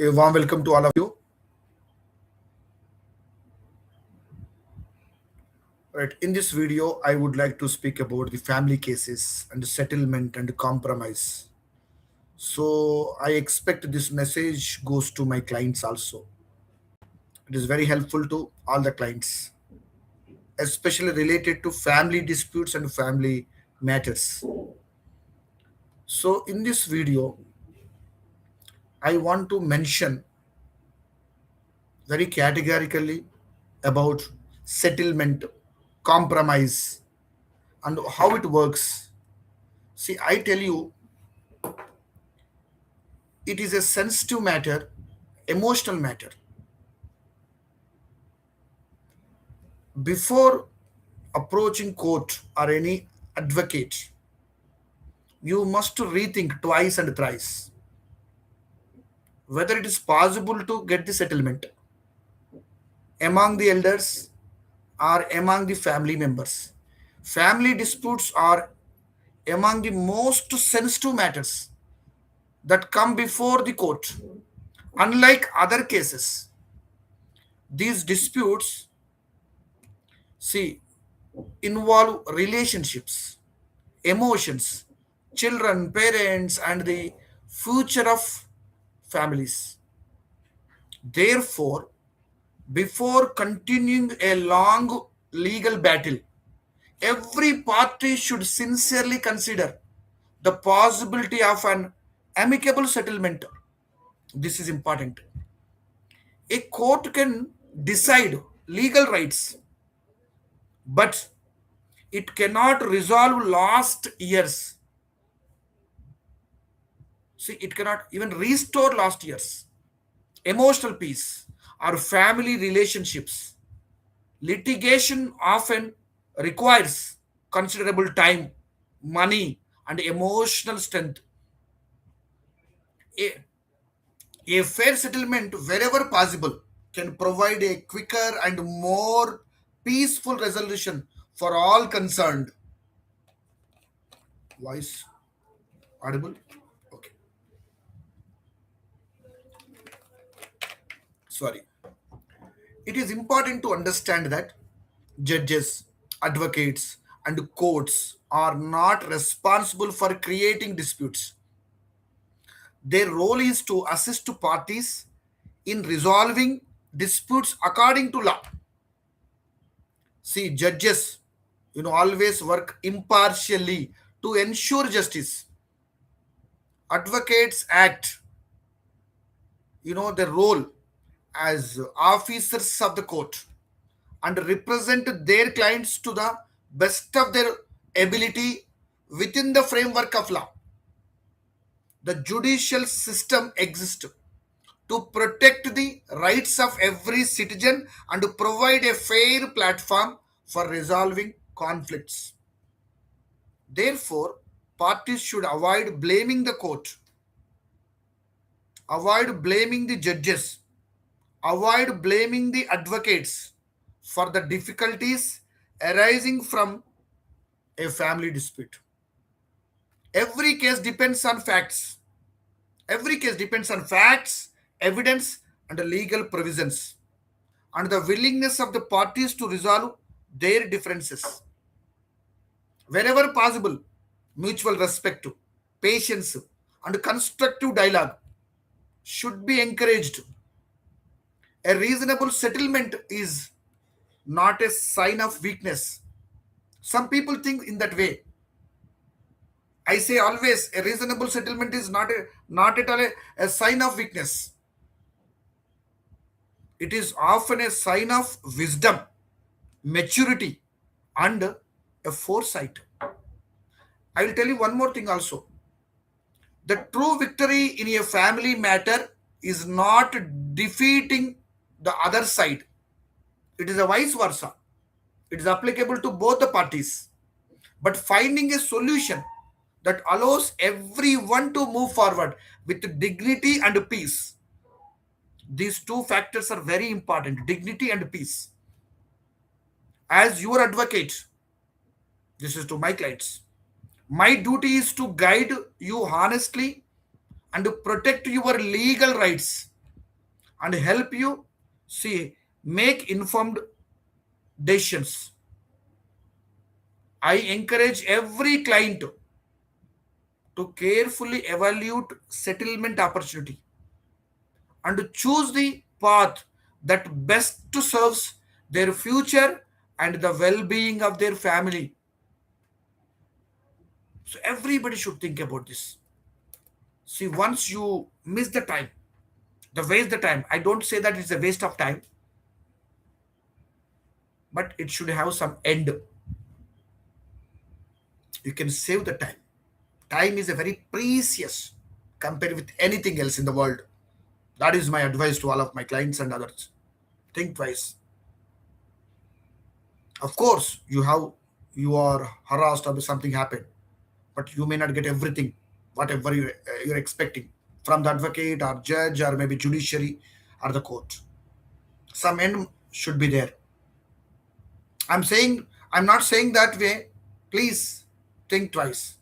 A warm welcome to all of you. Right, in this video, I would like to speak about the family cases and settlement and compromise. So, I expect this message goes to my clients also. It is very helpful to all the clients, especially related to family disputes and family matters. So, in this video, I want to mention very categorically about settlement, compromise, and how it works. See, I tell you, it is a sensitive matter, emotional matter. Before approaching court or any advocate, you must rethink twice and thrice whether it is possible to get the settlement among the elders or among the family members. Family disputes are among the most sensitive matters that come before the court. Unlike other cases, these disputes, see, involve relationships, emotions, children, parents, and the future of families. Therefore, before continuing a long legal battle, every party should sincerely consider the possibility of an amicable settlement. This is important. A court can decide legal rights, but it cannot resolve lost years. See, it cannot even restore lost years. Emotional peace or family relationships. Litigation often requires considerable time, money, and emotional strength. A, a fair settlement, wherever possible, can provide a quicker and more peaceful resolution for all concerned. Voice audible? Okay, sorry. It is important to understand that judges, advocates, and courts are not responsible for creating disputes. Their role is to assist parties in resolving disputes according to law. See, judges, always work impartially to ensure justice. Advocates act, their role as officers of the court and represent their clients to the best of their ability within the framework of law. The judicial system exists to protect the rights of every citizen and to provide a fair platform for resolving conflicts. Therefore, parties should avoid blaming the court, avoid blaming the judges, avoid blaming the advocates for the difficulties arising from a family dispute. Every case depends on facts. Every case depends on facts, evidence, and legal provisions, and the willingness of the parties to resolve their differences. Wherever possible, mutual respect, patience, and constructive dialogue should be encouraged. A reasonable settlement is not a sign of weakness. Some people think in that way. I say always a reasonable settlement is not at all a sign of weakness. It is often a sign of wisdom, maturity, and a foresight. I will tell you one more thing also. The true victory in a family matter is not defeating the other side. It is a vice versa. It is applicable to both the parties. But finding a solution that allows everyone to move forward with dignity and peace. These two factors are very important, dignity and peace. As your advocate, this is to my clients. My duty is to guide you honestly and to protect your legal rights. and help you see make informed decisions. I encourage every client to carefully evaluate settlement opportunity and choose the path that best serves their future and the well-being of their family. So everybody should think about this. See, once you miss the waste the time. I don't say that it's a waste of time, but it should have some end. You can save the time. Time is a very precious compared with anything else in the world. That is my advice to all of my clients and others. Think twice. Of course, you are harassed or something happened, but you may not get everything, whatever you're expecting from the advocate or judge or maybe judiciary or the court. Some end should be there. I'm not saying that way. Please think twice.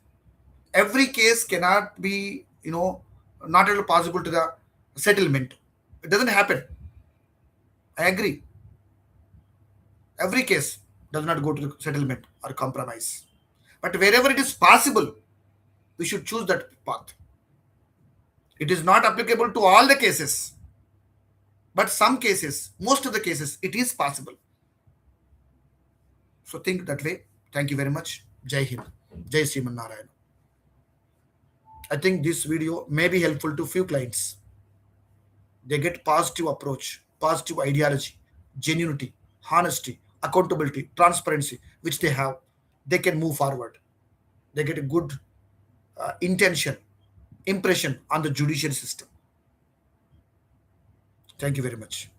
Every case cannot be, not at all possible to the settlement. It doesn't happen. I agree. Every case does not go to the settlement or compromise. But wherever it is possible, we should choose that path. It is not applicable to all the cases, but some cases, most of the cases, it is possible. So think that way. Thank you very much. Jai Hind. Jai Sriman Narayan. I think this video may be helpful to few clients. They get positive approach, positive ideology, genuinity, honesty, accountability, transparency, which they have. They can move forward. They get a good intention, impression on the judicial system. Thank you very much.